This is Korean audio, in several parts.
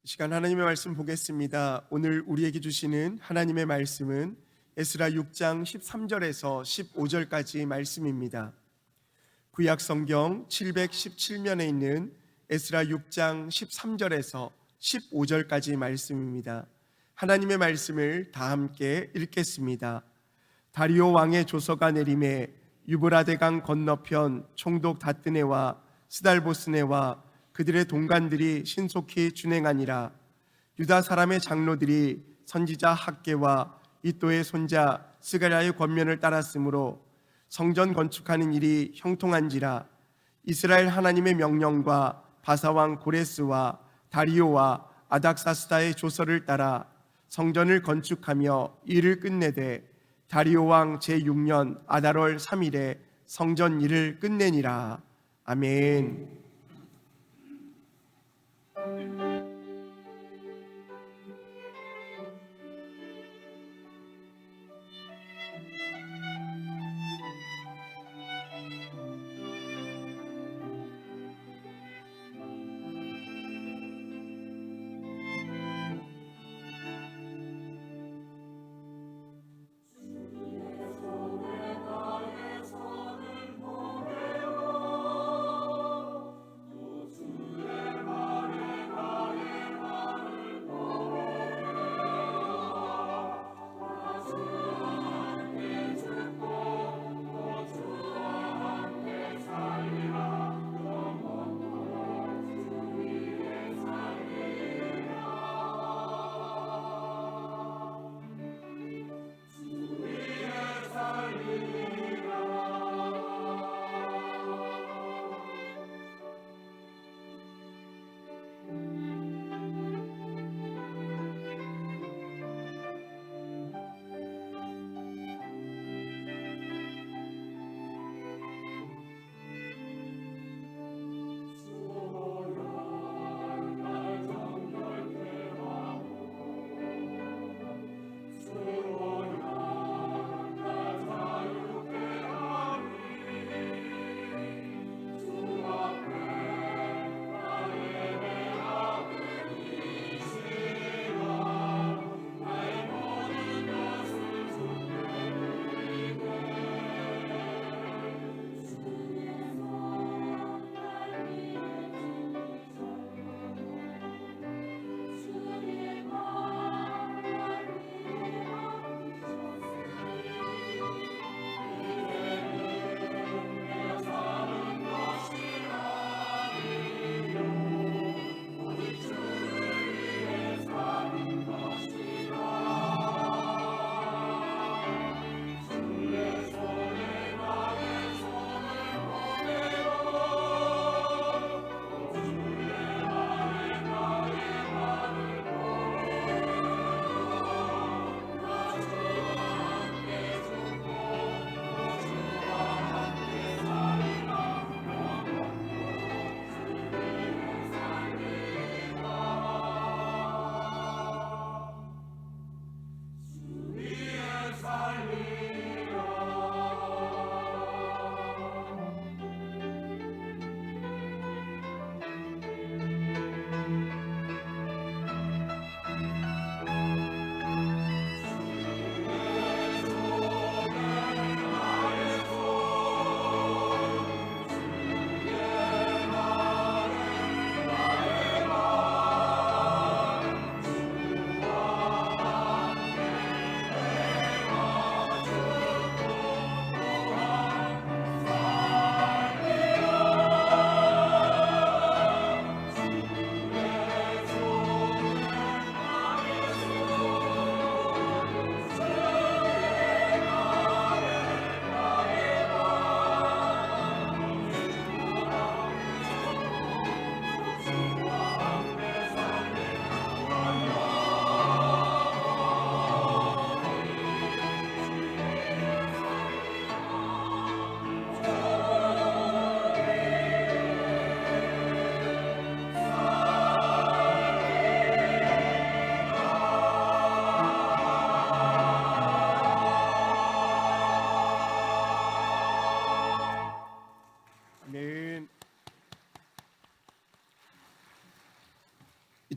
시간 하나님의 말씀 보겠습니다. 오늘 우리에게 주시는 하나님의 말씀은 에스라 6장 13절에서 15절까지 말씀입니다. 구약 성경 717면에 있는 에스라 6장 13절에서 15절까지 말씀입니다. 하나님의 말씀을 다 함께 읽겠습니다. 다리오 왕의 조서가 내림에 유브라데강 건너편 총독 다뜨네와 스달보스네와 그들의 동관들이 신속히 준행하니라. 유다 사람의 장로들이 선지자 학개와 이또의 손자 스가랴의 권면을 따랐으므로 성전 건축하는 일이 형통한지라. 이스라엘 하나님의 명령과 바사왕 고레스와 다리오와 아닥사스다의 조서를 따라 성전을 건축하며 일을 끝내되 다리오 왕 제6년 아달월 3일에 성전 일을 끝내니라. 아멘.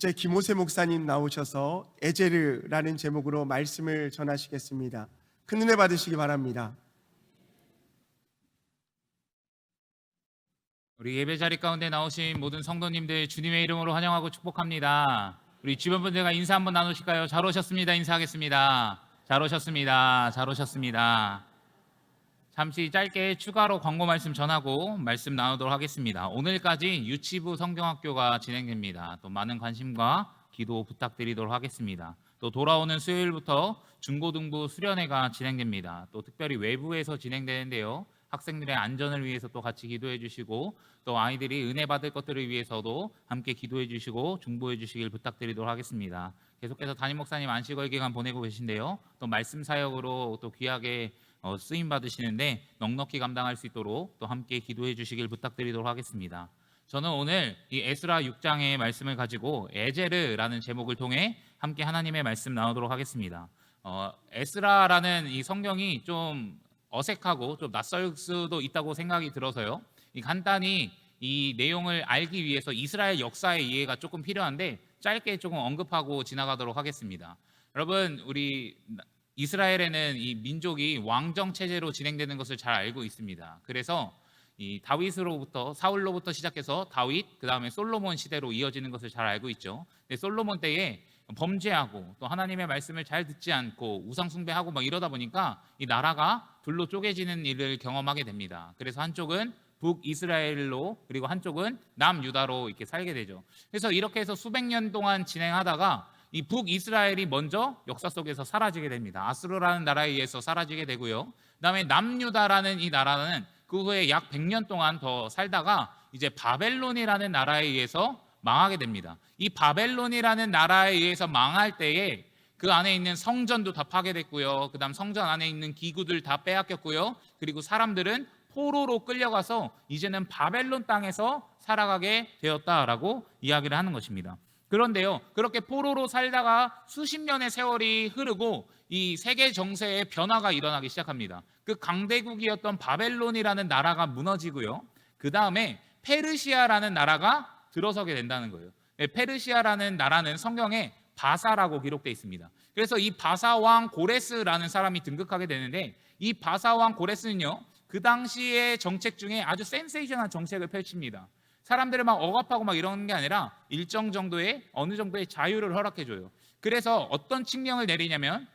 이제 김호세 목사님 나오셔서 에제르라는 제목으로 말씀을 전하시겠습니다. 큰 은혜 받으시기 바랍니다. 우리 예배 자리 가운데 나오신 모든 성도님들 주님의 이름으로 환영하고 축복합니다. 우리 주변 분들과 인사 한번 나누실까요? 잘 오셨습니다. 인사하겠습니다. 잘 오셨습니다. 잘 오셨습니다. 잠시 짧게 추가로 광고 말씀 전하고 말씀 나누도록 하겠습니다. 오늘까지 유치부 성경학교가 진행됩니다. 또 많은 관심과 기도 부탁드리도록 하겠습니다. 또 돌아오는 수요일부터 중고등부 수련회가 진행됩니다. 또 특별히 외부에서 진행되는데요. 학생들의 안전을 위해서 또 같이 기도해 주시고 또 아이들이 은혜 받을 것들을 위해서도 함께 기도해 주시고 중보해 주시길 부탁드리도록 하겠습니다. 계속해서 담임 목사님 안식월 기간 보내고 계신데요. 또 말씀 사역으로 또 귀하게 쓰임 받으시는데 넉넉히 감당할 수 있도록 또 함께 기도해 주시길 부탁드리도록 하겠습니다. 저는 오늘 이 에스라 6장의 말씀을 가지고 에제르라는 제목을 통해 함께 하나님의 말씀 나누도록 하겠습니다. 에스라라는 이 성경이 좀 어색하고 좀 낯설 수도 있다고 생각이 들어서요. 간단히 이 내용을 알기 위해서 이스라엘 역사의 이해가 조금 필요한데 짧게 조금 언급하고 지나가도록 하겠습니다. 여러분, 우리 이스라엘에는 이 민족이 왕정 체제로 진행되는 것을 잘 알고 있습니다. 그래서 이 다윗으로부터 사울로부터 시작해서 다윗, 그 다음에 솔로몬 시대로 이어지는 것을 잘 알고 있죠. 근데 솔로몬 때에 범죄하고 또 하나님의 말씀을 잘 듣지 않고 우상 숭배하고 막 이러다 보니까 이 나라가 둘로 쪼개지는 일을 경험하게 됩니다. 그래서 한쪽은 북이스라엘로 그리고 한쪽은 남유다로 이렇게 살게 되죠. 그래서 이렇게 해서 수백 년 동안 진행하다가 이 북이스라엘이 먼저 역사 속에서 사라지게 됩니다. 아수르라는 나라에 의해서 사라지게 되고요. 그다음에 남유다라는 이 나라는 그 후에 약 100년 동안 더 살다가 이제 바벨론이라는 나라에 의해서 망하게 됩니다. 이 바벨론이라는 나라에 의해서 망할 때에 그 안에 있는 성전도 다 파괴됐고요. 그다음 성전 안에 있는 기구들 다 빼앗겼고요. 그리고 사람들은 포로로 끌려가서 이제는 바벨론 땅에서 살아가게 되었다라고 이야기를 하는 것입니다. 그런데요, 그렇게 포로로 살다가 수십 년의 세월이 흐르고 이 세계 정세의 변화가 일어나기 시작합니다. 그 강대국이었던 바벨론이라는 나라가 무너지고요. 그 다음에 페르시아라는 나라가 들어서게 된다는 거예요. 페르시아라는 나라는 성경에 바사라고 기록되어 있습니다. 그래서 이 바사 왕 고레스라는 사람이 등극하게 되는데 이 바사 왕 고레스는요, 그 당시의 정책 중에 아주 센세이션한 정책을 펼칩니다. 사람들을 막 억압하고 막 이러는 게 아니라 일정 정도의 어느 정도의 자유를 허락해줘요. 그래서 어떤 칙령을 내리냐면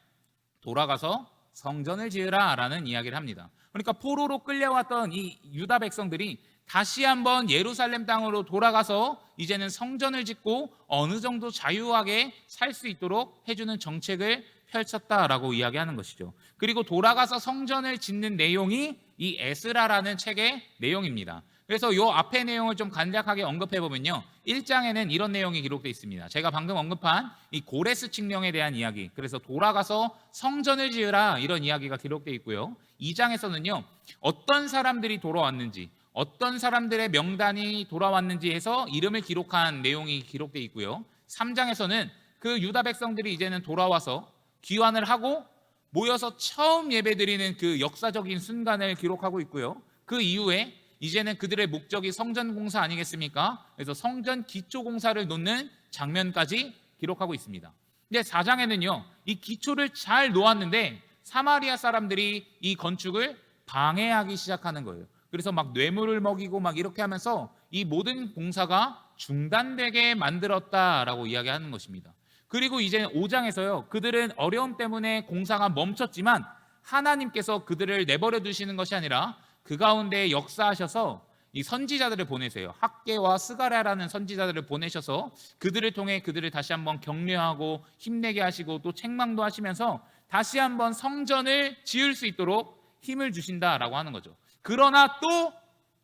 돌아가서 성전을 지으라라는 이야기를 합니다. 그러니까 포로로 끌려왔던 이 유다 백성들이 다시 한번 예루살렘 땅으로 돌아가서 이제는 성전을 짓고 어느 정도 자유하게 살 수 있도록 해주는 정책을 펼쳤다라고 이야기하는 것이죠. 그리고 돌아가서 성전을 짓는 내용이 이 에스라라는 책의 내용입니다. 그래서 이 앞의 내용을 좀 간략하게 언급해 보면요, 1장에는 이런 내용이 기록되어 있습니다. 제가 방금 언급한 이 고레스 칙령에 대한 이야기, 그래서 돌아가서 성전을 지으라 이런 이야기가 기록되어 있고요. 2장에서는요, 어떤 사람들이 돌아왔는지, 어떤 사람들의 명단이 돌아왔는지 해서 이름을 기록한 내용이 기록되어 있고요. 3장에서는 그 유다 백성들이 이제는 돌아와서 귀환을 하고 모여서 처음 예배드리는 그 역사적인 순간을 기록하고 있고요. 그 이후에 이제는 그들의 목적이 성전 공사 아니겠습니까? 그래서 성전 기초 공사를 놓는 장면까지 기록하고 있습니다. 근데 4장에는요, 이 기초를 잘 놓았는데 사마리아 사람들이 이 건축을 방해하기 시작하는 거예요. 그래서 막 뇌물을 먹이고 막 이렇게 하면서 이 모든 공사가 중단되게 만들었다라고 이야기하는 것입니다. 그리고 이제 5장에서요, 그들은 어려움 때문에 공사가 멈췄지만 하나님께서 그들을 내버려 두시는 것이 아니라 그 가운데 역사하셔서 이 선지자들을 보내세요. 학개와 스가랴라는 선지자들을 보내셔서 그들을 통해 그들을 다시 한번 격려하고 힘내게 하시고 또 책망도 하시면서 다시 한번 성전을 지을 수 있도록 힘을 주신다라고 하는 거죠. 그러나 또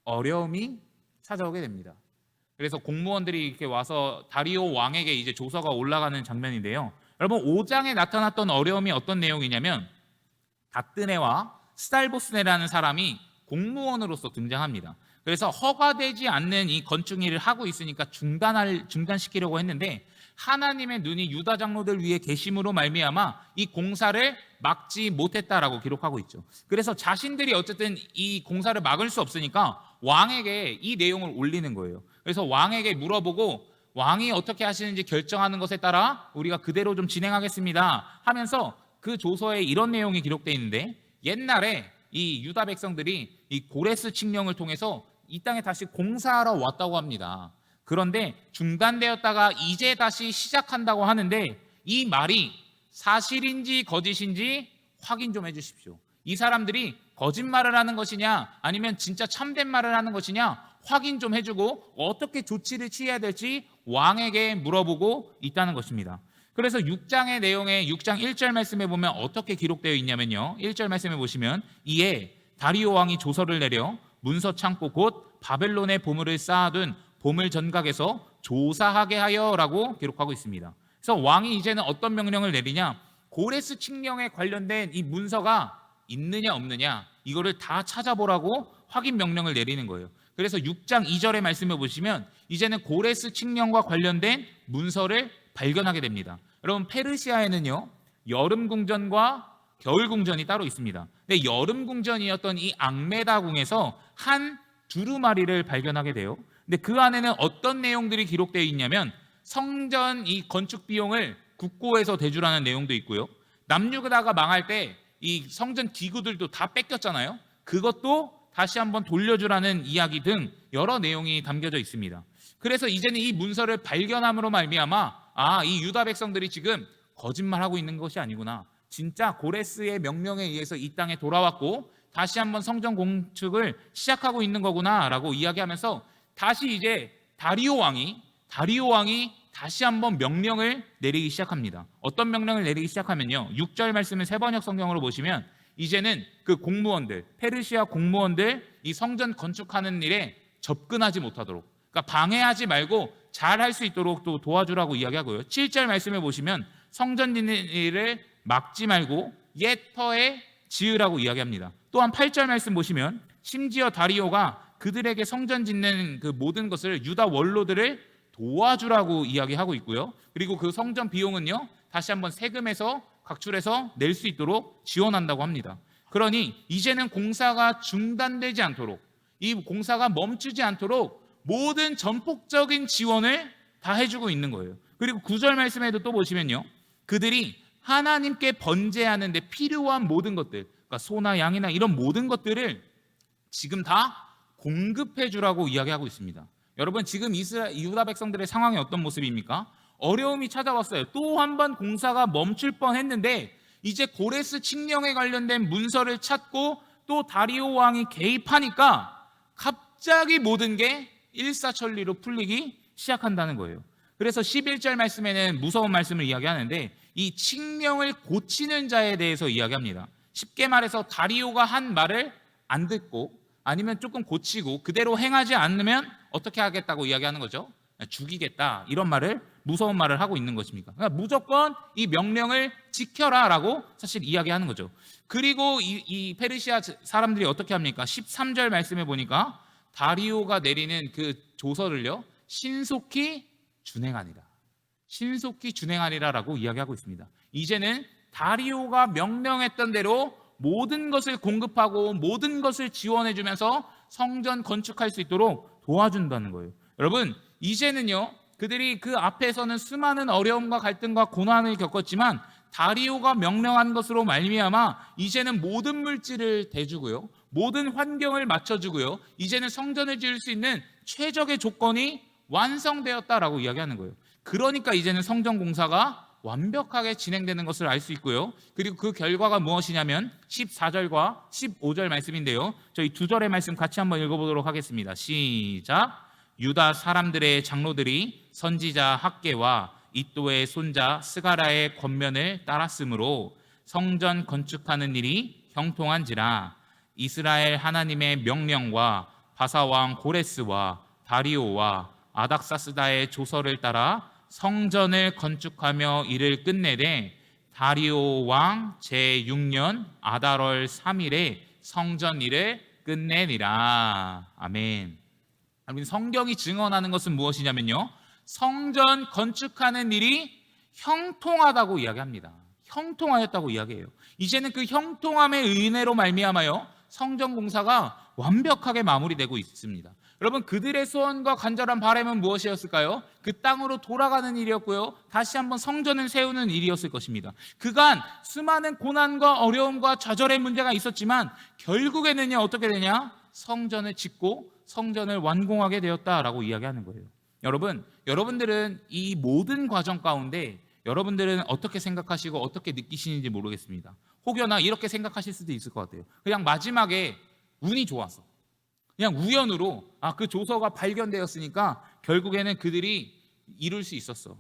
어려움이 찾아오게 됩니다. 그래서 공무원들이 이렇게 와서 다리오 왕에게 이제 조서가 올라가는 장면인데요. 여러분, 5장에 나타났던 어려움이 어떤 내용이냐면 다뜨네와 스달보스네라는 사람이 공무원으로서 등장합니다. 그래서 허가되지 않는 이 건축 일을 하고 있으니까 중단시키려고 했는데 하나님의 눈이 유다 장로들 위에 계심으로 말미암아 이 공사를 막지 못했다라고 기록하고 있죠. 그래서 자신들이 어쨌든 이 공사를 막을 수 없으니까 왕에게 이 내용을 올리는 거예요. 그래서 왕에게 물어보고 왕이 어떻게 하시는지 결정하는 것에 따라 우리가 그대로 좀 진행하겠습니다 하면서 그 조서에 이런 내용이 기록되어 있는데, 옛날에 이 유다 백성들이 이 고레스 칙령을 통해서 이 땅에 다시 공사하러 왔다고 합니다. 그런데 중단되었다가 이제 다시 시작한다고 하는데, 이 말이 사실인지 거짓인지 확인 좀 해주십시오. 이 사람들이 거짓말을 하는 것이냐 아니면 진짜 참된 말을 하는 것이냐 확인 좀 해주고 어떻게 조치를 취해야 될지 왕에게 물어보고 있다는 것입니다. 그래서 6장의 내용에 6장 1절 말씀에 보면 어떻게 기록되어 있냐면요, 1절 말씀에 보시면 이에 다리오 왕이 조서를 내려 문서 창고 곧 바벨론의 보물을 쌓아둔 보물 전각에서 조사하게 하여라고 기록하고 있습니다. 그래서 왕이 이제는 어떤 명령을 내리냐, 고레스 칙령에 관련된 이 문서가 있느냐 없느냐 이거를 다 찾아보라고 확인 명령을 내리는 거예요. 그래서 6장 2절의 말씀을 보시면 이제는 고레스 칙령과 관련된 문서를 발견하게 됩니다. 여러분, 페르시아에는요 여름 궁전과 겨울 궁전이 따로 있습니다. 근데 여름 궁전이었던 이 앙메다 궁에서 한 두루마리를 발견하게 돼요. 근데 그 안에는 어떤 내용들이 기록되어 있냐면 성전 이 건축 비용을 국고에서 대주라는 내용도 있고요, 남유다가 망할 때 이 성전 기구들도 다 뺏겼잖아요. 그것도 다시 한번 돌려주라는 이야기 등 여러 내용이 담겨져 있습니다. 그래서 이제는 이 문서를 발견함으로 말미암아 이 유다 백성들이 지금 거짓말하고 있는 것이 아니구나, 진짜 고레스의 명령에 의해서 이 땅에 돌아왔고 다시 한번 성전 건축을 시작하고 있는 거구나라고 이야기하면서 다시 이제 다리오 왕이 다시 한번 명령을 내리기 시작합니다. 어떤 명령을 내리기 시작하면요, 6절 말씀을 세번역 성경으로 보시면 이제는 그 공무원들, 페르시아 공무원들 이 성전 건축하는 일에 접근하지 못하도록, 그러니까 방해하지 말고 잘 할 수 있도록 또 도와주라고 이야기하고요, 7절 말씀을 보시면 성전 짓는 일을 막지 말고 옛 터에 지으라고 이야기합니다. 또한 8절 말씀 보시면 심지어 다리오가 그들에게 성전 짓는 그 모든 것을 유다 원로들을 도와주라고 이야기하고 있고요, 그리고 그 성전 비용은요 다시 한번 세금에서 각출해서 낼 수 있도록 지원한다고 합니다. 그러니 이제는 공사가 중단되지 않도록, 이 공사가 멈추지 않도록 모든 전폭적인 지원을 다 해주고 있는 거예요. 그리고 9절 말씀에도 또 보시면요, 그들이 하나님께 번제하는 데 필요한 모든 것들, 그러니까 소나 양이나 이런 모든 것들을 지금 다 공급해 주라고 이야기하고 있습니다. 여러분, 지금 유다 백성들의 상황이 어떤 모습입니까? 어려움이 찾아왔어요. 또 한 번 공사가 멈출 뻔했는데 이제 고레스 칙령에 관련된 문서를 찾고 또 다리오 왕이 개입하니까 갑자기 모든 게 일사천리로 풀리기 시작한다는 거예요. 그래서 11절 말씀에는 무서운 말씀을 이야기하는데 이 칙령을 고치는 자에 대해서 이야기합니다. 쉽게 말해서 다리오가 한 말을 안 듣고 아니면 조금 고치고 그대로 행하지 않으면 어떻게 하겠다고 이야기하는 거죠? 죽이겠다, 이런 말을, 무서운 말을 하고 있는 것입니까? 그러니까 무조건 이 명령을 지켜라라고 사실 이야기하는 거죠. 그리고 이 페르시아 사람들이 어떻게 합니까? 13절 말씀에 보니까 다리오가 내리는 그 조서를요 신속히 준행하리라라고 이야기하고 있습니다. 이제는 다리오가 명령했던 대로 모든 것을 공급하고 모든 것을 지원해주면서 성전 건축할 수 있도록 도와준다는 거예요. 여러분, 이제는요 그들이 그 앞에서는 수많은 어려움과 갈등과 고난을 겪었지만 다리오가 명령한 것으로 말미암아 이제는 모든 물질을 대주고요, 모든 환경을 맞춰주고요, 이제는 성전을 지을 수 있는 최적의 조건이 완성되었다라고 이야기하는 거예요. 그러니까 이제는 성전 공사가 완벽하게 진행되는 것을 알 수 있고요, 그리고 그 결과가 무엇이냐면 14절과 15절 말씀인데요, 저희 두 절의 말씀 같이 한번 읽어보도록 하겠습니다. 시작. 유다 사람들의 장로들이 선지자 학계와 이또의 손자 스가라의 권면을 따랐으므로 성전 건축하는 일이 형통한지라. 이스라엘 하나님의 명령과 바사왕 고레스와 다리오와 아닥사스다의 조서를 따라 성전을 건축하며 일을 끝내되 다리오 왕 제6년 아달월 3일에 성전 일을 끝내니라. 아멘. 성경이 증언하는 것은 무엇이냐면요, 성전 건축하는 일이 형통하다고 이야기합니다. 형통하였다고 이야기해요. 이제는 그 형통함의 은혜로 말미암아요 성전 공사가 완벽하게 마무리되고 있습니다. 여러분, 그들의 소원과 간절한 바람은 무엇이었을까요? 그 땅으로 돌아가는 일이었고요, 다시 한번 성전을 세우는 일이었을 것입니다. 그간 수많은 고난과 어려움과 좌절의 문제가 있었지만 결국에는요, 어떻게 되냐? 성전을 짓고 성전을 완공하게 되었다라고 이야기하는 거예요. 여러분, 여러분들은 이 모든 과정 가운데 여러분들은 어떻게 생각하시고 어떻게 느끼시는지 모르겠습니다. 혹여나 이렇게 생각하실 수도 있을 것 같아요. 그냥 마지막에 운이 좋아서, 그냥 우연으로 그 조서가 발견되었으니까 결국에는 그들이 이룰 수 있었어.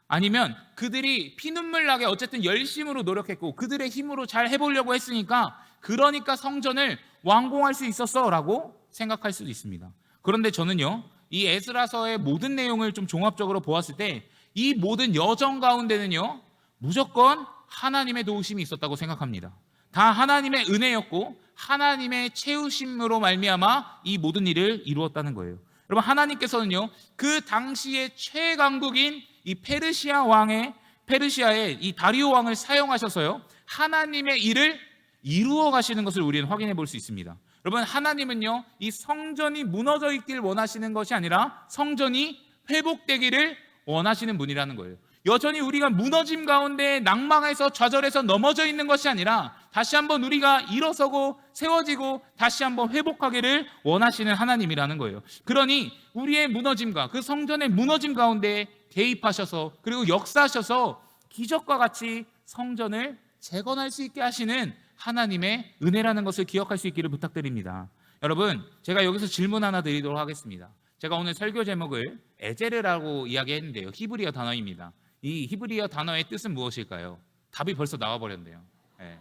아니면 그들이 피눈물 나게 어쨌든 열심으로 노력했고 그들의 힘으로 잘 해보려고 했으니까 그러니까 성전을 완공할 수 있었어라고 생각할 수도 있습니다. 그런데 저는요, 이 에스라서의 모든 내용을 좀 종합적으로 보았을 때 이 모든 여정 가운데는요, 무조건 하나님의 도우심이 있었다고 생각합니다. 다 하나님의 은혜였고 하나님의 채우심으로 말미암아 이 모든 일을 이루었다는 거예요. 여러분, 하나님께서는요, 그 당시의 최강국인 이 페르시아의 이 다리오 왕을 사용하셔서요, 하나님의 일을 이루어 가시는 것을 우리는 확인해 볼 수 있습니다. 여러분, 하나님은요, 이 성전이 무너져 있길 원하시는 것이 아니라 성전이 회복되기를 원하시는 분이라는 거예요. 여전히 우리가 무너짐 가운데 낭망해서 좌절해서 넘어져 있는 것이 아니라 다시 한번 우리가 일어서고 세워지고 다시 한번 회복하기를 원하시는 하나님이라는 거예요. 그러니 우리의 무너짐과 그 성전의 무너짐 가운데 개입하셔서 그리고 역사하셔서 기적과 같이 성전을 재건할 수 있게 하시는 하나님의 은혜라는 것을 기억할 수 있기를 부탁드립니다. 여러분, 제가 여기서 질문 하나 드리도록 하겠습니다. 제가 오늘 설교 제목을 에제르라고 이야기했는데요, 히브리어 단어입니다. 이 히브리어 단어의 뜻은 무엇일까요? 답이 벌써 나와버렸네요. 네.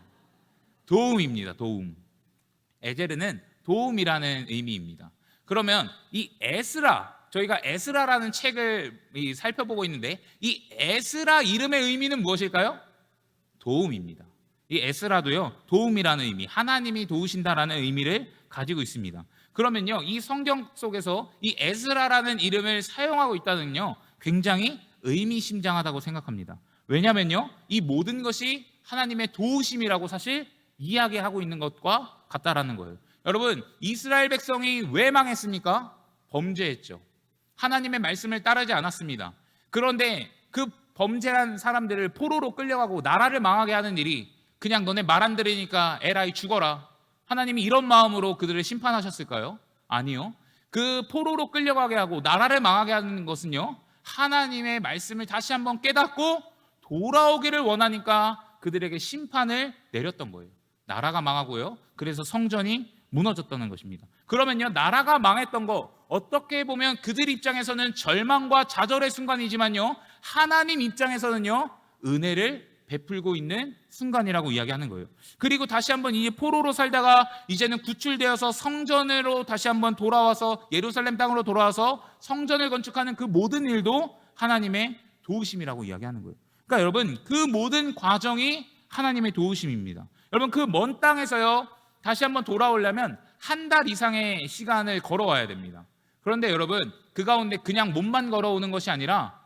도움입니다. 도움. 에제르는 도움이라는 의미입니다. 그러면 이 에스라, 저희가 에스라라는 책을 살펴보고 있는데 이 에스라 이름의 의미는 무엇일까요? 도움입니다. 이 에스라도요, 도움이라는 의미, 하나님이 도우신다라는 의미를 가지고 있습니다. 그러면요, 이 성경 속에서 이 에스라라는 이름을 사용하고 있다는요, 굉장히 의미심장하다고 생각합니다. 왜냐하면요, 이 모든 것이 하나님의 도우심이라고 사실 이야기하고 있는 것과 같다라는 거예요. 여러분, 이스라엘 백성이 왜 망했습니까? 범죄했죠. 하나님의 말씀을 따르지 않았습니다. 그런데 그 범죄한 사람들을 포로로 끌려가고 나라를 망하게 하는 일이 그냥 너네 말 안 들으니까 에라이 죽어라, 하나님이 이런 마음으로 그들을 심판하셨을까요? 아니요. 그 포로로 끌려가게 하고 나라를 망하게 하는 것은요, 하나님의 말씀을 다시 한번 깨닫고 돌아오기를 원하니까 그들에게 심판을 내렸던 거예요. 나라가 망하고요, 그래서 성전이 무너졌다는 것입니다. 그러면요, 나라가 망했던 거 어떻게 보면 그들 입장에서는 절망과 좌절의 순간이지만요, 하나님 입장에서는요, 은혜를 베풀고 있는 순간이라고 이야기하는 거예요. 그리고 다시 한번 이 포로로 살다가 이제는 구출되어서 성전으로 다시 한번 돌아와서 예루살렘 땅으로 돌아와서 성전을 건축하는 그 모든 일도 하나님의 도우심이라고 이야기하는 거예요. 그러니까 여러분, 그 모든 과정이 하나님의 도우심입니다. 여러분, 그 먼 땅에서요, 다시 한번 돌아오려면 한 달 이상의 시간을 걸어와야 됩니다. 그런데 여러분, 그 가운데 그냥 몸만 걸어오는 것이 아니라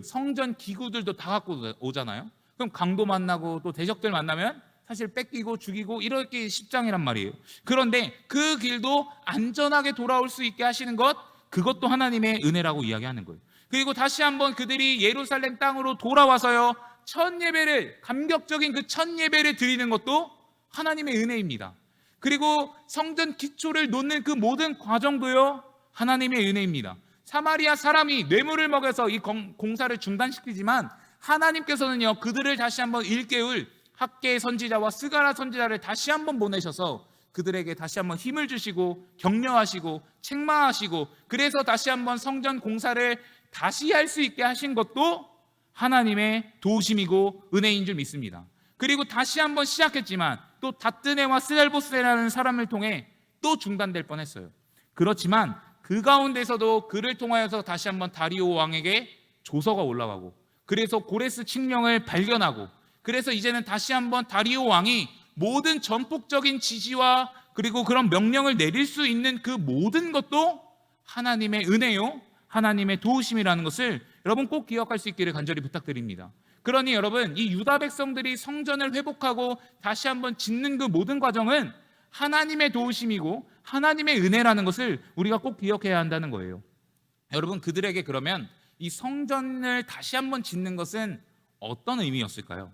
성전 기구들도 다 갖고 오잖아요. 그럼 강도 만나고 또 대적들 만나면 사실 뺏기고 죽이고 이렇게 십장이란 말이에요. 그런데 그 길도 안전하게 돌아올 수 있게 하시는 것, 그것도 하나님의 은혜라고 이야기하는 거예요. 그리고 다시 한번 그들이 예루살렘 땅으로 돌아와서요, 첫 예배를, 감격적인 그 첫 예배를 드리는 것도 하나님의 은혜입니다. 그리고 성전 기초를 놓는 그 모든 과정도요, 하나님의 은혜입니다. 사마리아 사람이 뇌물을 먹여서 이 공사를 중단시키지만 하나님께서는요, 그들을 다시 한번 일깨울 학계 선지자와 스가랴 선지자를 다시 한번 보내셔서 그들에게 다시 한번 힘을 주시고 격려하시고 책망하시고, 그래서 다시 한번 성전 공사를 다시 할 수 있게 하신 것도 하나님의 도우심이고 은혜인 줄 믿습니다. 그리고 다시 한번 시작했지만 또 다뜨네와 스달보스라는 사람을 통해 또 중단될 뻔했어요. 그렇지만 그 가운데서도 그를 통하여서 다시 한번 다리오 왕에게 조서가 올라가고, 그래서 고레스 칙령을 발견하고, 그래서 이제는 다시 한번 다리오 왕이 모든 전폭적인 지시와 그리고 그런 명령을 내릴 수 있는 그 모든 것도 하나님의 은혜요, 하나님의 도우심이라는 것을 여러분 꼭 기억할 수 있기를 간절히 부탁드립니다. 그러니 여러분, 이 유다 백성들이 성전을 회복하고 다시 한번 짓는 그 모든 과정은 하나님의 도우심이고 하나님의 은혜라는 것을 우리가 꼭 기억해야 한다는 거예요. 여러분, 그들에게 그러면 이 성전을 다시 한번 짓는 것은 어떤 의미였을까요?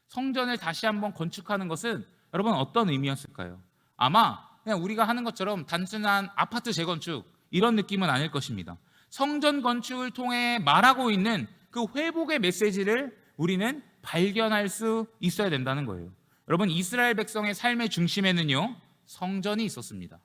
성전을 다시 한번 건축하는 것은 여러분 어떤 의미였을까요? 아마 그냥 우리가 하는 것처럼 단순한 아파트 재건축 이런 느낌은 아닐 것입니다. 성전 건축을 통해 말하고 있는 그 회복의 메시지를 우리는 발견할 수 있어야 된다는 거예요. 여러분, 이스라엘 백성의 삶의 중심에는요, 성전이 있었습니다.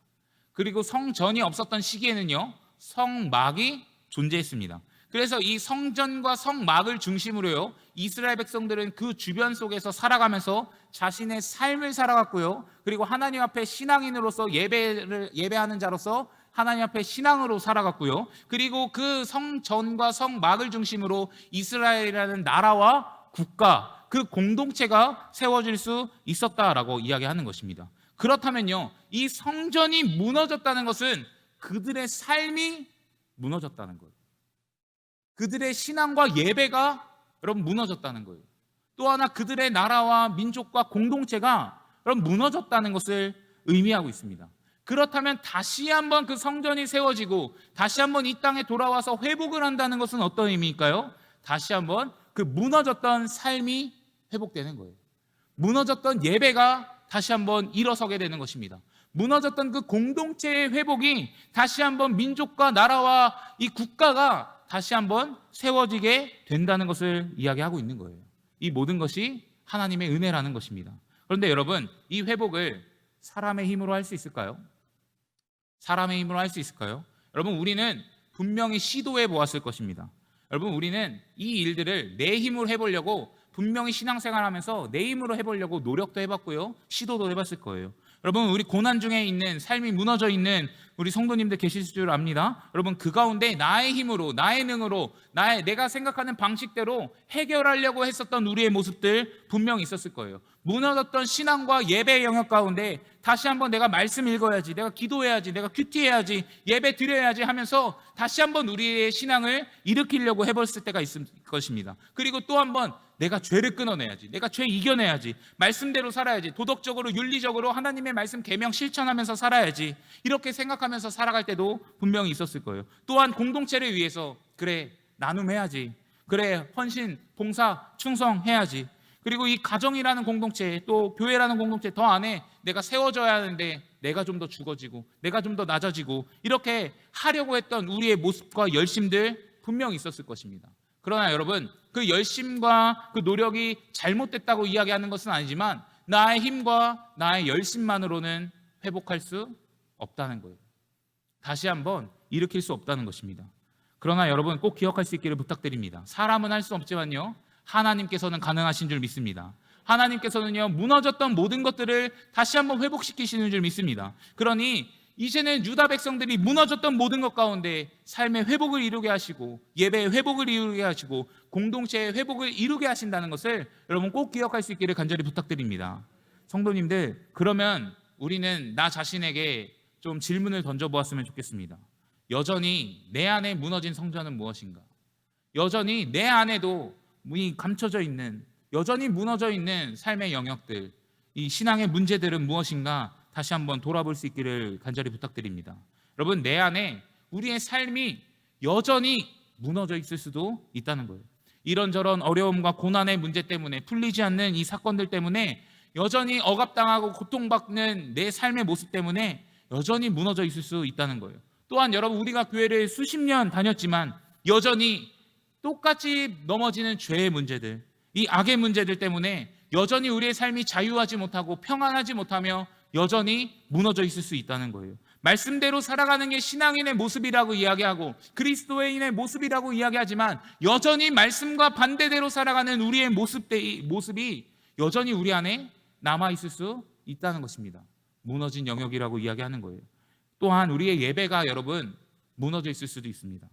그리고 성전이 없었던 시기에는요, 성막이 존재했습니다. 그래서 이 성전과 성막을 중심으로요, 이스라엘 백성들은 그 주변 속에서 살아가면서 자신의 삶을 살아갔고요, 그리고 하나님 앞에 신앙인으로서 예배하는 자로서 하나님 앞에 신앙으로 살아갔고요, 그리고 그 성전과 성막을 중심으로 이스라엘이라는 나라와 국가, 그 공동체가 세워질 수 있었다라고 이야기하는 것입니다. 그렇다면요, 이 성전이 무너졌다는 것은 그들의 삶이 무너졌다는 거예요. 그들의 신앙과 예배가 여러분 무너졌다는 거예요. 또 하나 그들의 나라와 민족과 공동체가 여러분 무너졌다는 것을 의미하고 있습니다. 그렇다면 다시 한번 그 성전이 세워지고 다시 한번 이 땅에 돌아와서 회복을 한다는 것은 어떤 의미일까요? 다시 한번 그 무너졌던 삶이 회복되는 거예요. 무너졌던 예배가 다시 한번 일어서게 되는 것입니다. 무너졌던 그 공동체의 회복이 다시 한번 민족과 나라와 이 국가가 다시 한번 세워지게 된다는 것을 이야기하고 있는 거예요. 이 모든 것이 하나님의 은혜라는 것입니다. 그런데 여러분, 이 회복을 사람의 힘으로 할 수 있을까요? 사람의 힘으로 할 수 있을까요? 여러분, 우리는 분명히 시도해 보았을 것입니다. 여러분, 우리는 이 일들을 내 힘으로 해보려고 분명히 신앙생활하면서 내 힘으로 해보려고 노력도 해봤고요, 시도도 해봤을 거예요. 여러분, 우리 고난 중에 있는, 삶이 무너져 있는 우리 성도님들 계실 줄 압니다. 여러분, 그 가운데 나의 힘으로, 나의 능으로, 내가 생각하는 방식대로 해결하려고 했었던 우리의 모습들 분명히 있었을 거예요. 무너졌던 신앙과 예배의 영역 가운데 다시 한번 내가 말씀 읽어야지, 내가 기도해야지, 내가 큐티해야지, 예배 드려야지 하면서 다시 한번 우리의 신앙을 일으키려고 해봤을 때가 있을 것입니다. 그리고 또 한번 내가 죄를 끊어내야지, 내가 죄 이겨내야지, 말씀대로 살아야지, 도덕적으로 윤리적으로 하나님의 말씀 계명 실천하면서 살아야지, 이렇게 생각하면서 살아갈 때도 분명히 있었을 거예요. 또한 공동체를 위해서 그래 나눔해야지, 그래 헌신, 봉사, 충성해야지, 그리고 이 가정이라는 공동체, 또 교회라는 공동체 더 안에 내가 세워져야 하는데 내가 좀 더 죽어지고 내가 좀 더 낮아지고 이렇게 하려고 했던 우리의 모습과 열심들 분명히 있었을 것입니다. 그러나 여러분, 그 열심과 그 노력이 잘못됐다고 이야기하는 것은 아니지만 나의 힘과 나의 열심만으로는 회복할 수 없다는 거예요. 다시 한번 일으킬 수 없다는 것입니다. 그러나 여러분, 꼭 기억할 수 있기를 부탁드립니다. 사람은 할 수 없지만요, 하나님께서는 가능하신 줄 믿습니다. 하나님께서는요, 무너졌던 모든 것들을 다시 한번 회복시키시는 줄 믿습니다. 그러니 이제는 유다 백성들이 무너졌던 모든 것 가운데 삶의 회복을 이루게 하시고 예배의 회복을 이루게 하시고 공동체의 회복을 이루게 하신다는 것을 여러분 꼭 기억할 수 있기를 간절히 부탁드립니다. 성도님들, 그러면 우리는 나 자신에게 좀 질문을 던져보았으면 좋겠습니다. 여전히 내 안에 무너진 성전은 무엇인가? 여전히 내 안에도 감춰져 있는, 여전히 무너져 있는 삶의 영역들, 이 신앙의 문제들은 무엇인가 다시 한번 돌아볼 수 있기를 간절히 부탁드립니다. 여러분, 내 안에 우리의 삶이 여전히 무너져 있을 수도 있다는 거예요. 이런저런 어려움과 고난의 문제 때문에, 풀리지 않는 이 사건들 때문에 여전히 억압당하고 고통받는 내 삶의 모습 때문에 여전히 무너져 있을 수 있다는 거예요. 또한 여러분, 우리가 교회를 수십 년 다녔지만 여전히 똑같이 넘어지는 죄의 문제들, 이 악의 문제들 때문에 여전히 우리의 삶이 자유하지 못하고 평안하지 못하며 여전히 무너져 있을 수 있다는 거예요. 말씀대로 살아가는 게 신앙인의 모습이라고 이야기하고 그리스도인의 모습이라고 이야기하지만 여전히 말씀과 반대대로 살아가는 우리의 모습이 여전히 우리 안에 남아있을 수 있다는 것입니다. 무너진 영역이라고 이야기하는 거예요. 또한 우리의 예배가 여러분 무너져 있을 수도 있습니다.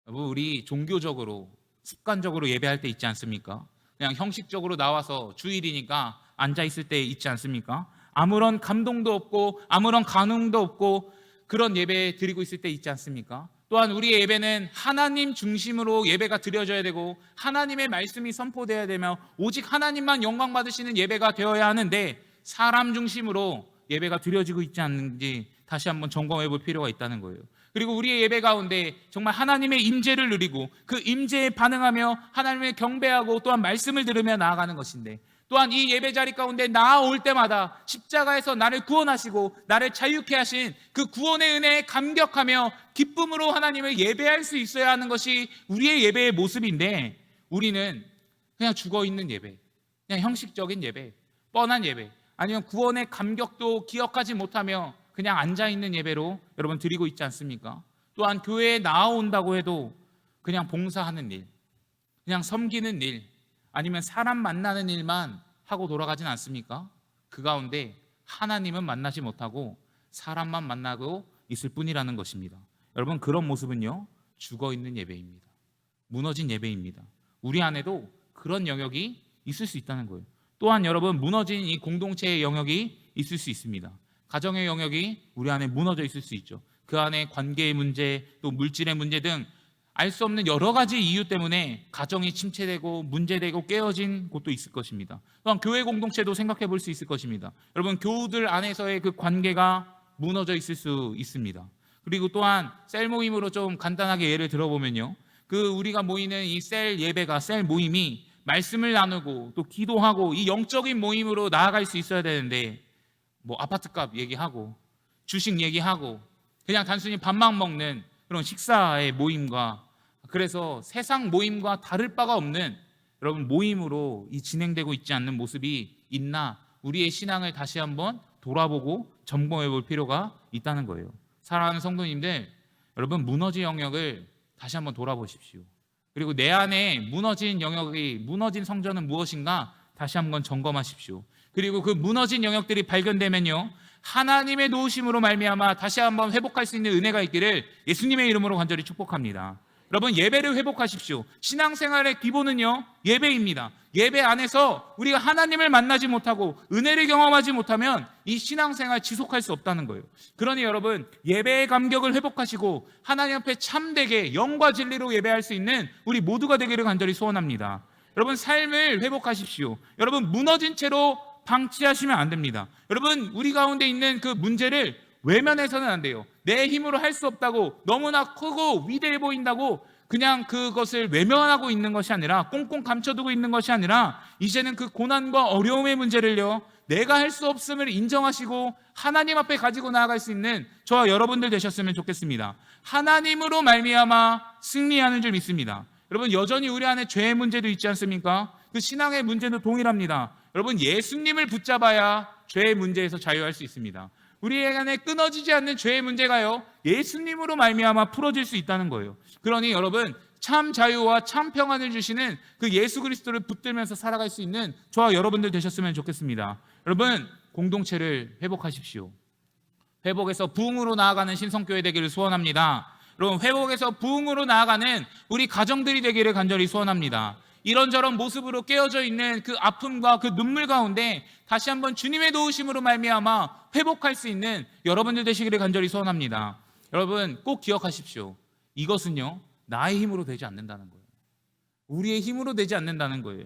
여러분, 우리 종교적으로 습관적으로 예배할 때 있지 않습니까? 그냥 형식적으로 나와서 주일이니까 앉아있을 때 있지 않습니까? 아무런 감동도 없고 아무런 감흥도 없고 그런 예배 드리고 있을 때 있지 않습니까? 또한 우리의 예배는 하나님 중심으로 예배가 드려져야 되고 하나님의 말씀이 선포되어야 되며 오직 하나님만 영광 받으시는 예배가 되어야 하는데 사람 중심으로 예배가 드려지고 있지 않는지 다시 한번 점검해 볼 필요가 있다는 거예요. 그리고 우리의 예배 가운데 정말 하나님의 임재를 누리고 그 임재에 반응하며 하나님을 경배하고 또한 말씀을 들으며 나아가는 것인데, 또한 이 예배 자리 가운데 나아올 때마다 십자가에서 나를 구원하시고 나를 자유케 하신 그 구원의 은혜에 감격하며 기쁨으로 하나님을 예배할 수 있어야 하는 것이 우리의 예배의 모습인데, 우리는 그냥 죽어있는 예배, 그냥 형식적인 예배, 뻔한 예배, 아니면 구원의 감격도 기억하지 못하며 그냥 앉아있는 예배로 여러분 드리고 있지 않습니까? 또한 교회에 나아온다고 해도 그냥 봉사하는 일, 그냥 섬기는 일, 아니면 사람 만나는 일만 하고 돌아가진 않습니까? 그 가운데 하나님은 만나지 못하고 사람만 만나고 있을 뿐이라는 것입니다. 여러분, 그런 모습은요, 죽어있는 예배입니다. 무너진 예배입니다. 우리 안에도 그런 영역이 있을 수 있다는 거예요. 또한 여러분, 무너진 이 공동체의 영역이 있을 수 있습니다. 가정의 영역이 우리 안에 무너져 있을 수 있죠. 그 안에 관계의 문제, 또 물질의 문제 등 알 수 없는 여러 가지 이유 때문에 가정이 침체되고 문제되고 깨어진 곳도 있을 것입니다. 또한 교회 공동체도 생각해 볼 수 있을 것입니다. 여러분, 교우들 안에서의 그 관계가 무너져 있을 수 있습니다. 그리고 또한 셀 모임으로 좀 간단하게 예를 들어보면요, 그 우리가 모이는 이 셀 예배가, 셀 모임이 말씀을 나누고 또 기도하고 이 영적인 모임으로 나아갈 수 있어야 되는데, 뭐 아파트값 얘기하고 주식 얘기하고 그냥 단순히 밥만 먹는 그런 식사의 모임과, 그래서 세상 모임과 다를 바가 없는 여러분 모임으로 이 진행되고 있지 않는 모습이 있나, 우리의 신앙을 다시 한번 돌아보고 점검해 볼 필요가 있다는 거예요. 사랑하는 성도님들, 여러분 무너진 영역을 다시 한번 돌아보십시오. 그리고 내 안에 무너진 영역이, 무너진 성전은 무엇인가 다시 한번 점검하십시오. 그리고 그 무너진 영역들이 발견되면요, 하나님의 도우심으로 말미암아 다시 한번 회복할 수 있는 은혜가 있기를 예수님의 이름으로 간절히 축복합니다. 여러분, 예배를 회복하십시오. 신앙생활의 기본은요, 예배입니다. 예배 안에서 우리가 하나님을 만나지 못하고 은혜를 경험하지 못하면 이 신앙생활 지속할 수 없다는 거예요. 그러니 여러분, 예배의 감격을 회복하시고 하나님 앞에 참되게 영과 진리로 예배할 수 있는 우리 모두가 되기를 간절히 소원합니다. 여러분, 삶을 회복하십시오. 여러분, 무너진 채로 방치하시면 안 됩니다. 여러분, 우리 가운데 있는 그 문제를 외면해서는 안 돼요. 내 힘으로 할 수 없다고, 너무나 크고 위대해 보인다고 그냥 그것을 외면하고 있는 것이 아니라, 꽁꽁 감춰두고 있는 것이 아니라, 이제는 그 고난과 어려움의 문제를요, 내가 할 수 없음을 인정하시고 하나님 앞에 가지고 나아갈 수 있는 저와 여러분들 되셨으면 좋겠습니다. 하나님으로 말미암아 승리하는 줄 믿습니다. 여러분, 여전히 우리 안에 죄의 문제도 있지 않습니까? 그 신앙의 문제도 동일합니다. 여러분, 예수님을 붙잡아야 죄의 문제에서 자유할 수 있습니다. 우리 안에 끊어지지 않는 죄의 문제가요, 예수님으로 말미암아 풀어질 수 있다는 거예요. 그러니 여러분, 참 자유와 참 평안을 주시는 그 예수 그리스도를 붙들면서 살아갈 수 있는 저와 여러분들 되셨으면 좋겠습니다. 여러분, 공동체를 회복하십시오. 회복에서 부흥으로 나아가는 신성교회 되기를 소원합니다. 여러분, 회복에서 부흥으로 나아가는 우리 가정들이 되기를 간절히 소원합니다. 이런저런 모습으로 깨어져 있는 그 아픔과 그 눈물 가운데 다시 한번 주님의 도우심으로 말미암아 회복할 수 있는 여러분들 되시기를 간절히 소원합니다. 여러분, 꼭 기억하십시오. 이것은요, 나의 힘으로 되지 않는다는 거예요. 우리의 힘으로 되지 않는다는 거예요.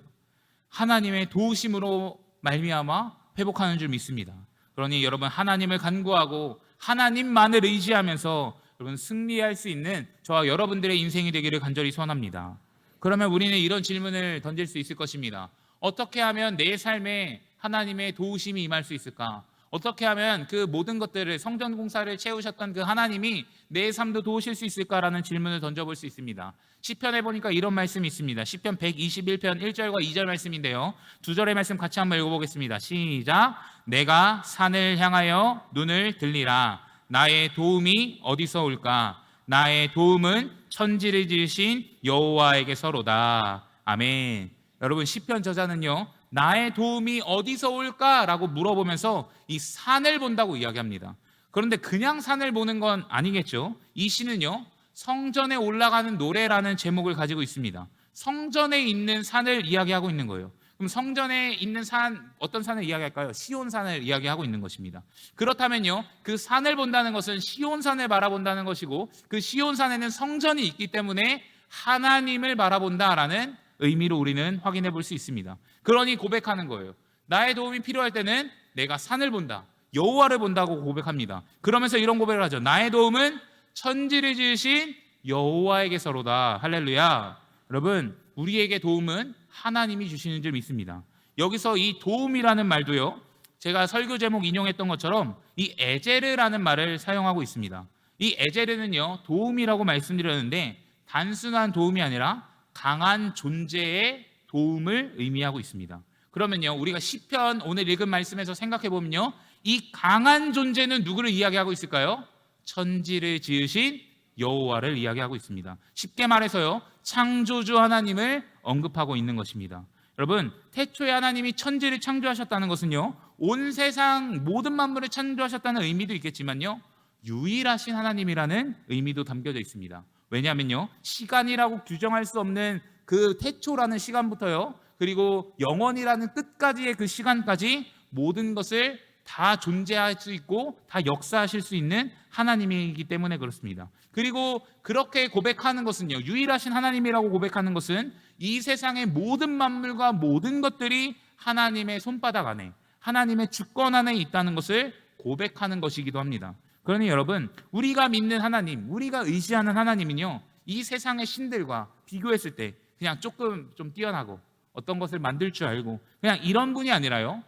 하나님의 도우심으로 말미암아 회복하는 줄 믿습니다. 그러니 여러분, 하나님을 간구하고 하나님만을 의지하면서 여러분 승리할 수 있는 저와 여러분들의 인생이 되기를 간절히 소원합니다. 그러면 우리는 이런 질문을 던질 수 있을 것입니다. 어떻게 하면 내 삶에 하나님의 도우심이 임할 수 있을까? 어떻게 하면 그 모든 것들을, 성전 공사를 채우셨던 그 하나님이 내 삶도 도우실 수 있을까라는 질문을 던져볼 수 있습니다. 시편에 보니까 이런 말씀이 있습니다. 시편 121편 1절과 2절 말씀인데요, 두 절의 말씀 같이 한번 읽어보겠습니다. 시작. 내가 산을 향하여 눈을 들리라. 나의 도움이 어디서 올까? 나의 도움은 천지를 지으신 여호와에게서로다. 아멘. 여러분, 시편 저자는요, 나의 도움이 어디서 올까라고 물어보면서 이 산을 본다고 이야기합니다. 그런데 그냥 산을 보는 건 아니겠죠. 이 시는요, 성전에 올라가는 노래라는 제목을 가지고 있습니다. 성전에 있는 산을 이야기하고 있는 거예요. 그럼 성전에 있는 산, 어떤 산을 이야기할까요? 시온산을 이야기하고 있는 것입니다. 그렇다면요, 그 산을 본다는 것은 시온산을 바라본다는 것이고, 그 시온산에는 성전이 있기 때문에 하나님을 바라본다라는 의미로 우리는 확인해 볼 수 있습니다. 그러니 고백하는 거예요. 나의 도움이 필요할 때는 내가 산을 본다, 여호와를 본다고 고백합니다. 그러면서 이런 고백을 하죠. 나의 도움은 천지를 지으신 여호와에게서로다. 할렐루야. 여러분, 우리에게 도움은 하나님이 주시는 줄 믿습니다. 여기서 이 도움이라는 말도요, 제가 설교 제목 인용했던 것처럼 이 에제르라는 말을 사용하고 있습니다. 이 에제르는요, 도움이라고 말씀드렸는데 단순한 도움이 아니라 강한 존재의 도움을 의미하고 있습니다. 그러면요, 우리가 시편 오늘 읽은 말씀에서 생각해 보면요, 이 강한 존재는 누구를 이야기하고 있을까요? 천지를 지으신 여호와를 이야기하고 있습니다. 쉽게 말해서요, 창조주 하나님을 언급하고 있는 것입니다. 여러분, 태초에 하나님이 천지를 창조하셨다는 것은요, 온 세상 모든 만물을 창조하셨다는 의미도 있겠지만요, 유일하신 하나님이라는 의미도 담겨져 있습니다. 왜냐하면요, 시간이라고 규정할 수 없는 그 태초라는 시간부터요, 그리고 영원이라는 끝까지의 그 시간까지 모든 것을 다 존재할 수 있고 다 역사하실 수 있는 하나님이기 때문에 그렇습니다. 그리고 그렇게 고백하는 것은요, 유일하신 하나님이라고 고백하는 것은 이 세상의 모든 만물과 모든 것들이 하나님의 손바닥 안에, 하나님의 주권 안에 있다는 것을 고백하는 것이기도 합니다. 그러니 여러분, 우리가 믿는 하나님, 우리가 의지하는 하나님은요, 이 세상의 신들과 비교했을 때 그냥 조금 좀 뛰어나고 어떤 것을 만들 줄 알고 그냥 이런 분이 아니라요,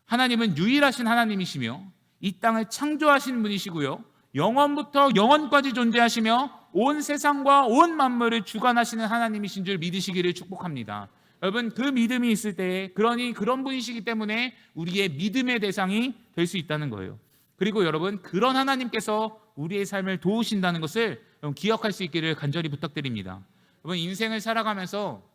하나님은 유일하신 하나님이시며 이 땅을 창조하신 분이시고요, 영원부터 영원까지 존재하시며 온 세상과 온 만물을 주관하시는 하나님이신 줄 믿으시기를 축복합니다. 여러분, 그 믿음이 있을 때, 그러니 그런 분이시기 때문에 우리의 믿음의 대상이 될 수 있다는 거예요. 그리고 여러분, 그런 하나님께서 우리의 삶을 도우신다는 것을 기억할 수 있기를 간절히 부탁드립니다. 여러분, 인생을 살아가면서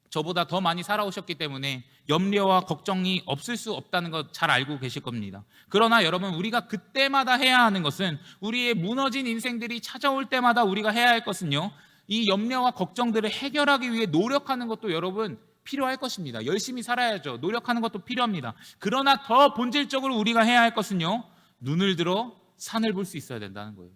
저보다 더 많이 살아오셨기 때문에 염려와 걱정이 없을 수 없다는 것 잘 알고 계실 겁니다. 그러나 여러분, 우리가 그때마다 해야 하는 것은, 우리의 무너진 인생들이 찾아올 때마다 우리가 해야 할 것은요, 이 염려와 걱정들을 해결하기 위해 노력하는 것도 여러분 필요할 것입니다. 열심히 살아야죠. 노력하는 것도 필요합니다. 그러나 더 본질적으로 우리가 해야 할 것은요, 눈을 들어 산을 볼 수 있어야 된다는 거예요.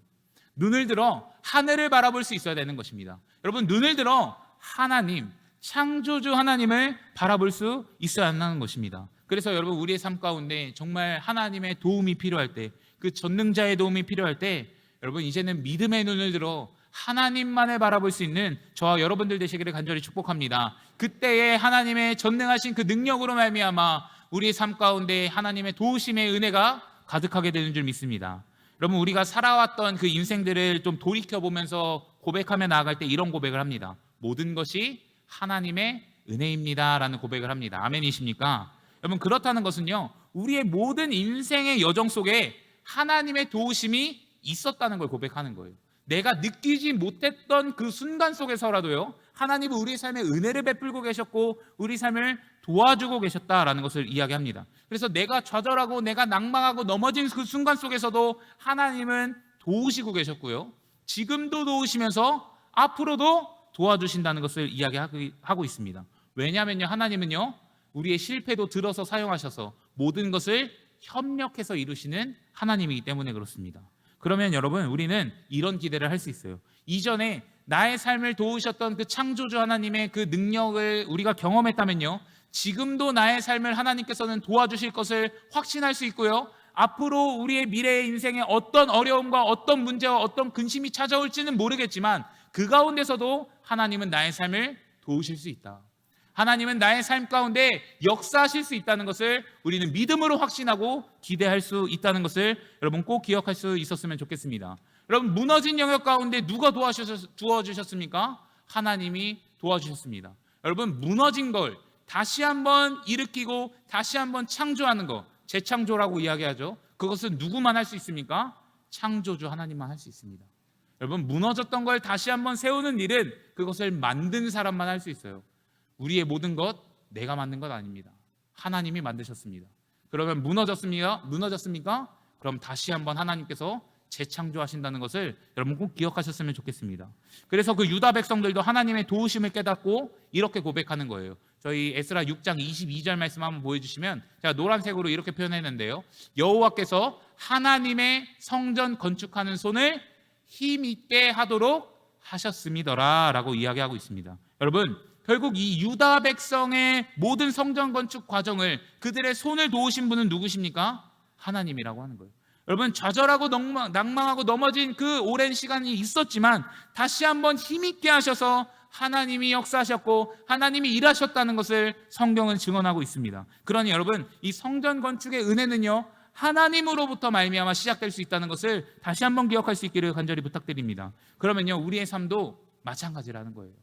눈을 들어 하늘을 바라볼 수 있어야 되는 것입니다. 여러분, 눈을 들어 하나님, 창조주 하나님을 바라볼 수 있어야 한다는 것입니다. 그래서 여러분, 우리의 삶 가운데 정말 하나님의 도움이 필요할 때, 그 전능자의 도움이 필요할 때, 여러분, 이제는 믿음의 눈을 들어 하나님만을 바라볼 수 있는 저와 여러분들 되시기를 간절히 축복합니다. 그때에 하나님의 전능하신 그 능력으로 말미암아 우리의 삶 가운데 하나님의 도우심의 은혜가 가득하게 되는 줄 믿습니다. 여러분, 우리가 살아왔던 그 인생들을 좀 돌이켜보면서 고백하며 나아갈 때 이런 고백을 합니다. 모든 것이 하나님의 은혜입니다 라는 고백을 합니다. 아멘이십니까? 여러분, 그렇다는 것은요, 우리의 모든 인생의 여정 속에 하나님의 도우심이 있었다는 걸 고백하는 거예요. 내가 느끼지 못했던 그 순간 속에서라도요, 하나님은 우리의 삶에 은혜를 베풀고 계셨고 우리 삶을 도와주고 계셨다라는 것을 이야기합니다. 그래서 내가 좌절하고 내가 낭망하고 넘어진 그 순간 속에서도 하나님은 도우시고 계셨고요, 지금도 도우시면서 앞으로도 도와주신다는 것을 이야기하고 있습니다. 왜냐하면요, 하나님은요, 우리의 실패도 들어서 사용하셔서 모든 것을 협력해서 이루시는 하나님이기 때문에 그렇습니다. 그러면 여러분, 우리는 이런 기대를 할 수 있어요. 이전에 나의 삶을 도우셨던 그 창조주 하나님의 그 능력을 우리가 경험했다면요, 지금도 나의 삶을 하나님께서는 도와주실 것을 확신할 수 있고요, 앞으로 우리의 미래의 인생에 어떤 어려움과 어떤 문제와 어떤 근심이 찾아올지는 모르겠지만 그 가운데서도 하나님은 나의 삶을 도우실 수 있다. 하나님은 나의 삶 가운데 역사하실 수 있다는 것을 우리는 믿음으로 확신하고 기대할 수 있다는 것을 여러분 꼭 기억할 수 있었으면 좋겠습니다. 여러분, 무너진 영역 가운데 누가 도와주셨습니까? 하나님이 도와주셨습니다. 여러분, 무너진 걸 다시 한번 일으키고 다시 한번 창조하는 것, 재창조라고 이야기하죠. 그것은 누구만 할 수 있습니까? 창조주 하나님만 할 수 있습니다. 여러분, 무너졌던 걸 다시 한번 세우는 일은 그것을 만든 사람만 할 수 있어요. 우리의 모든 것 내가 만든 것 아닙니다. 하나님이 만드셨습니다. 그러면 무너졌습니까? 그럼 다시 한번 하나님께서 재창조하신다는 것을 여러분 꼭 기억하셨으면 좋겠습니다. 그래서 그 유다 백성들도 하나님의 도우심을 깨닫고 이렇게 고백하는 거예요. 저희 에스라 6장 22절 말씀 한번 보여주시면, 제가 노란색으로 이렇게 표현했는데요, 여호와께서 하나님의 성전 건축하는 손을 힘있게 하도록 하셨음이더라 라고 이야기하고 있습니다. 여러분, 결국 이 유다 백성의 모든 성전 건축 과정을, 그들의 손을 도우신 분은 누구십니까? 하나님이라고 하는 거예요. 여러분, 좌절하고 낭망하고 넘어진 그 오랜 시간이 있었지만 다시 한번 힘있게 하셔서 하나님이 역사하셨고 하나님이 일하셨다는 것을 성경은 증언하고 있습니다. 그러니 여러분, 이 성전 건축의 은혜는요, 하나님으로부터 말미암아 시작될 수 있다는 것을 다시 한번 기억할 수 있기를 간절히 부탁드립니다. 그러면요, 우리의 삶도 마찬가지라는 거예요.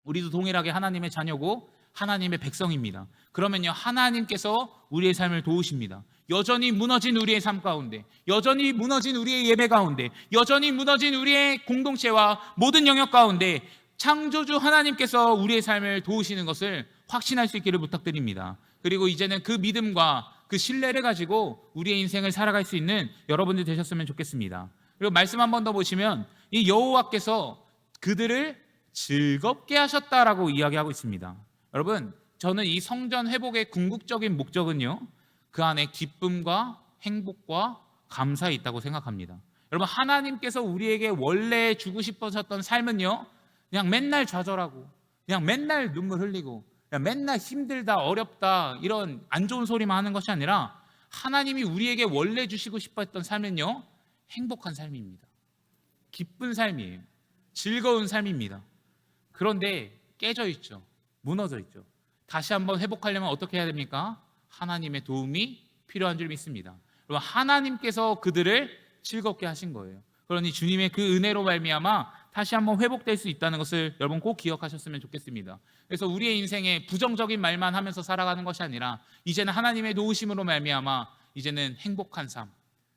우리도 동일하게 하나님의 자녀고 하나님의 백성입니다. 그러면요, 하나님께서 우리의 삶을 도우십니다. 여전히 무너진 우리의 삶 가운데, 여전히 무너진 우리의 예배 가운데, 여전히 무너진 우리의 공동체와 모든 영역 가운데 창조주 하나님께서 우리의 삶을 도우시는 것을 확신할 수 있기를 부탁드립니다. 그리고 이제는 그 믿음과 그 신뢰를 가지고 우리의 인생을 살아갈 수 있는 여러분들 되셨으면 좋겠습니다. 그리고 말씀 한 번 더 보시면 이 여호와께서 그들을 즐겁게 하셨다라고 이야기하고 있습니다. 여러분, 저는 이 성전 회복의 궁극적인 목적은요, 그 안에 기쁨과 행복과 감사에 있다고 생각합니다. 여러분, 하나님께서 우리에게 원래 주고 싶으셨던 삶은요, 그냥 맨날 좌절하고 그냥 맨날 눈물 흘리고 그냥 맨날 힘들다 어렵다 이런 안 좋은 소리만 하는 것이 아니라, 하나님이 우리에게 원래 주시고 싶었던 삶은요, 행복한 삶입니다. 기쁜 삶이에요. 즐거운 삶입니다. 그런데 깨져 있죠. 무너져 있죠. 다시 한번 회복하려면 어떻게 해야 됩니까? 하나님의 도움이 필요한 줄 믿습니다. 여러분, 하나님께서 그들을 즐겁게 하신 거예요. 그러니 주님의 그 은혜로 말미암아 다시 한번 회복될 수 있다는 것을 여러분 꼭 기억하셨으면 좋겠습니다. 그래서 우리의 인생에 부정적인 말만 하면서 살아가는 것이 아니라 이제는 하나님의 도우심으로 말미암아 이제는 행복한 삶,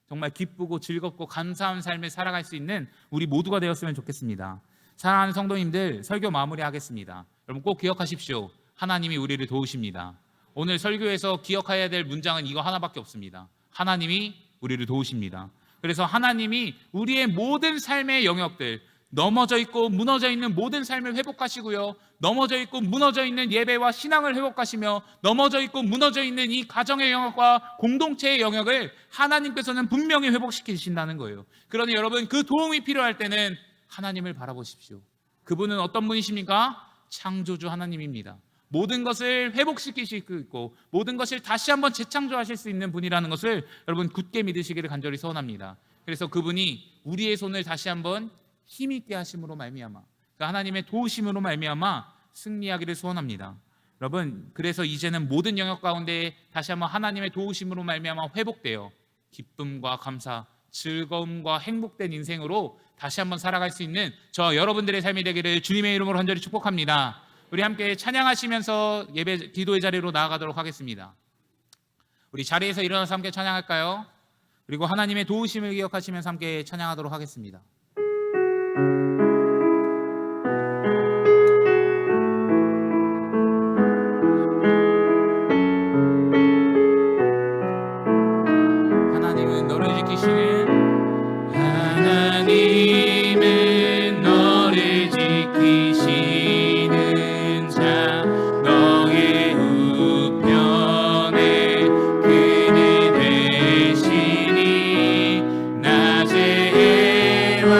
정말 기쁘고 즐겁고 감사한 삶을 살아갈 수 있는 우리 모두가 되었으면 좋겠습니다. 사랑하는 성도님들, 설교 마무리하겠습니다. 여러분 꼭 기억하십시오. 하나님이 우리를 도우십니다. 오늘 설교에서 기억해야 될 문장은 이거 하나밖에 없습니다. 하나님이 우리를 도우십니다. 그래서 하나님이 우리의 모든 삶의 영역들, 넘어져 있고 무너져 있는 모든 삶을 회복하시고요, 넘어져 있고 무너져 있는 예배와 신앙을 회복하시며, 넘어져 있고 무너져 있는 이 가정의 영역과 공동체의 영역을 하나님께서는 분명히 회복시키신다는 거예요. 그러니 여러분, 그 도움이 필요할 때는 하나님을 바라보십시오. 그분은 어떤 분이십니까? 창조주 하나님입니다. 모든 것을 회복시키시고 있고 모든 것을 다시 한번 재창조하실 수 있는 분이라는 것을 여러분 굳게 믿으시기를 간절히 소원합니다. 그래서 그분이 우리의 손을 다시 한번 힘있게 하심으로 말미암아, 그 하나님의 도우심으로 말미암아 승리하기를 소원합니다. 여러분, 그래서 이제는 모든 영역 가운데 다시 한번 하나님의 도우심으로 말미암아 회복되어 기쁨과 감사, 즐거움과 행복된 인생으로 다시 한번 살아갈 수 있는 저 여러분들의 삶이 되기를 주님의 이름으로 간절히 축복합니다. 우리 함께 찬양하시면서 예배 기도의 자리로 나아가도록 하겠습니다. 우리 자리에서 일어나서 함께 찬양할까요? 그리고 하나님의 도우심을 기억하시면서 함께 찬양하도록 하겠습니다. 하나님은 너를 지키시는, 하나님은 너를 지키시는 자, 너의 우편에 그대 되시니 낮의 해와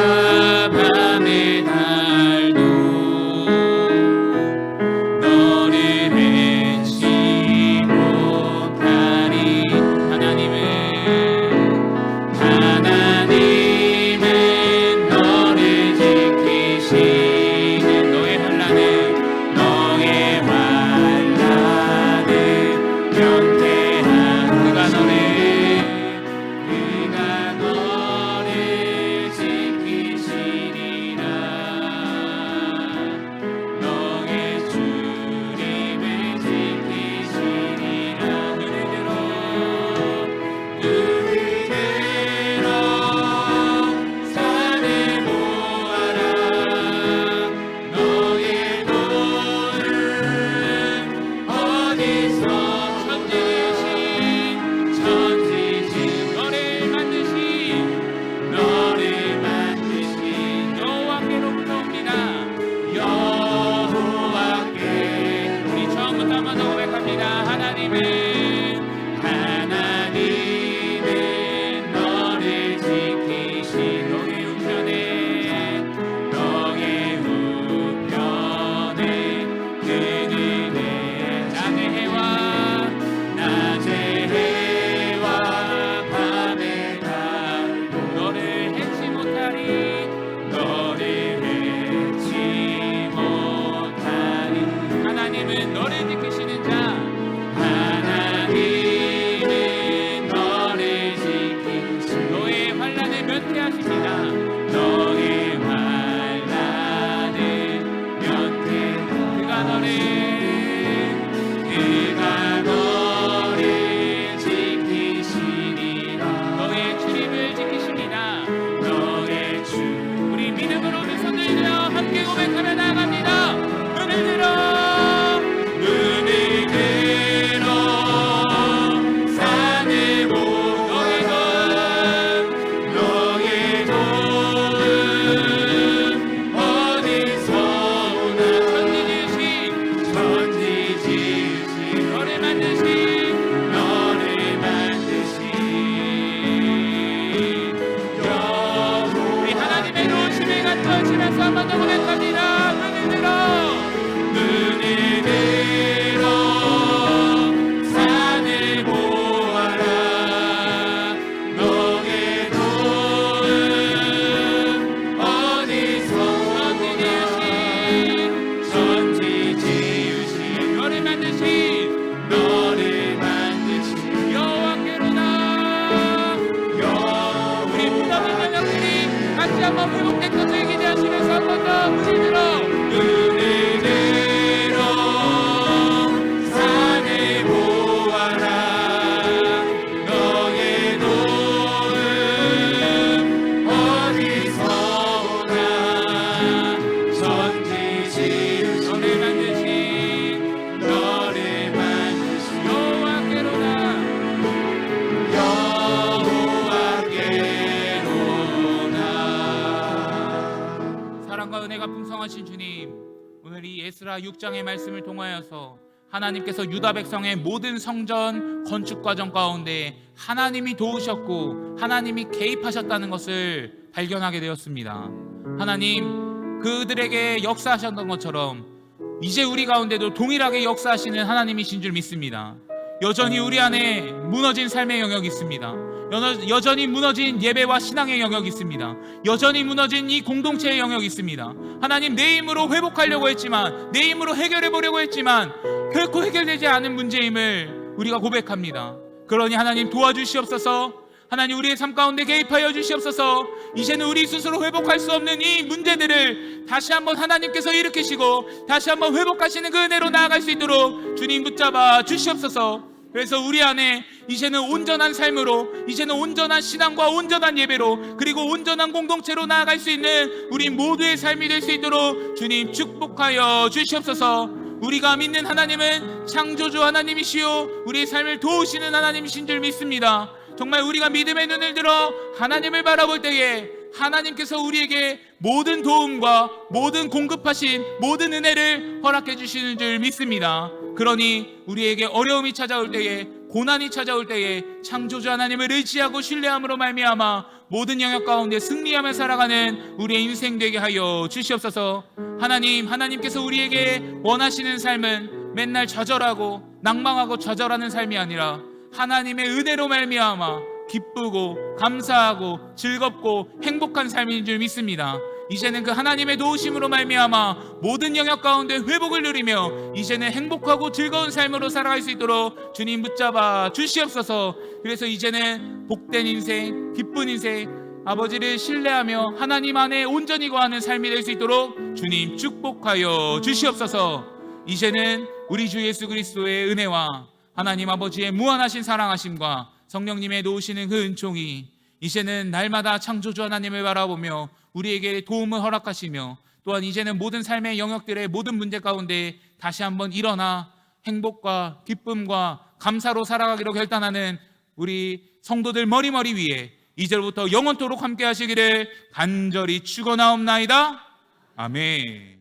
그가 너를 지키시리라. 너의 주님을 지키십니다. 너의 주. 우리 믿음으로 두 손을 들어 함께 고백하며 나아갑니다. 눈을 들어 산을 보 너의 돈 어디서 오나 천지 지으신 너를 만드신 우리 하나님의 도우심을 간구하시면서 한 번 더 고백합니다. 눈을 들어 산을 보아라. 너의 도움 어디서 천지 지으신 너를 만드신 여호와께로다. 우리 무덤의 영역들이 다시 한번 회복된 것을 기대하시면서 한 번 더 눈을 들어 산을 보아라. 너의 도움 어디서 오나 천지 지으신 너를 만드신 여호와께로다. 사랑과 은혜가 풍성하신 주님, 오늘 이 에스라 6장의 말씀을 통하여서 하나님께서 유다 백성의 모든 성전 건축 과정 가운데 하나님이 도우셨고 하나님이 개입하셨다는 것을 발견하게 되었습니다. 하나님, 그들에게 역사하셨던 것처럼 이제 우리 가운데도 동일하게 역사하시는 하나님이신 줄 믿습니다. 여전히 우리 안에 무너진 삶의 영역이 있습니다. 여전히 무너진 예배와 신앙의 영역이 있습니다. 여전히 무너진 이 공동체의 영역이 있습니다. 하나님, 내 힘으로 회복하려고 했지만, 내 힘으로 해결해 보려고 했지만 결코 해결되지 않은 문제임을 우리가 고백합니다. 그러니 하나님 도와주시옵소서. 하나님, 우리의 삶 가운데 개입하여 주시옵소서. 이제는 우리 스스로 회복할 수 없는 이 문제들을 다시 한번 하나님께서 일으키시고 다시 한번 회복하시는 그 은혜로 나아갈 수 있도록 주님 붙잡아 주시옵소서. 그래서 우리 안에 이제는 온전한 삶으로, 이제는 온전한 신앙과 온전한 예배로, 그리고 온전한 공동체로 나아갈 수 있는 우리 모두의 삶이 될 수 있도록 주님 축복하여 주시옵소서. 우리가 믿는 하나님은 창조주 하나님이시요 우리의 삶을 도우시는 하나님이신 줄 믿습니다. 정말 우리가 믿음의 눈을 들어 하나님을 바라볼 때에 하나님께서 우리에게 모든 도움과 모든 공급하신 모든 은혜를 허락해 주시는 줄 믿습니다. 그러니 우리에게 어려움이 찾아올 때에, 고난이 찾아올 때에 창조주 하나님을 의지하고 신뢰함으로 말미암아 모든 영역 가운데 승리하며 살아가는 우리의 인생 되게 하여 주시옵소서. 하나님, 하나님께서 우리에게 원하시는 삶은 맨날 좌절하고 낭망하고 좌절하는 삶이 아니라 하나님의 은혜로 말미암아 기쁘고 감사하고 즐겁고 행복한 삶인 줄 믿습니다. 이제는 그 하나님의 도우심으로 말미암아 모든 영역 가운데 회복을 누리며 이제는 행복하고 즐거운 삶으로 살아갈 수 있도록 주님 붙잡아 주시옵소서. 그래서 이제는 복된 인생, 기쁜 인생, 아버지를 신뢰하며 하나님 안에 온전히 거하는 삶이 될 수 있도록 주님 축복하여 주시옵소서. 이제는 우리 주 예수 그리스도의 은혜와 하나님 아버지의 무한하신 사랑하심과 성령님의 도우시는 그 은총이 이제는 날마다 창조주 하나님을 바라보며 우리에게 도움을 허락하시며, 또한 이제는 모든 삶의 영역들의 모든 문제 가운데 다시 한번 일어나 행복과 기쁨과 감사로 살아가기로 결단하는 우리 성도들 머리머리 위에 이제부터 영원토록 함께 하시기를 간절히 축원하옵나이다. 아멘.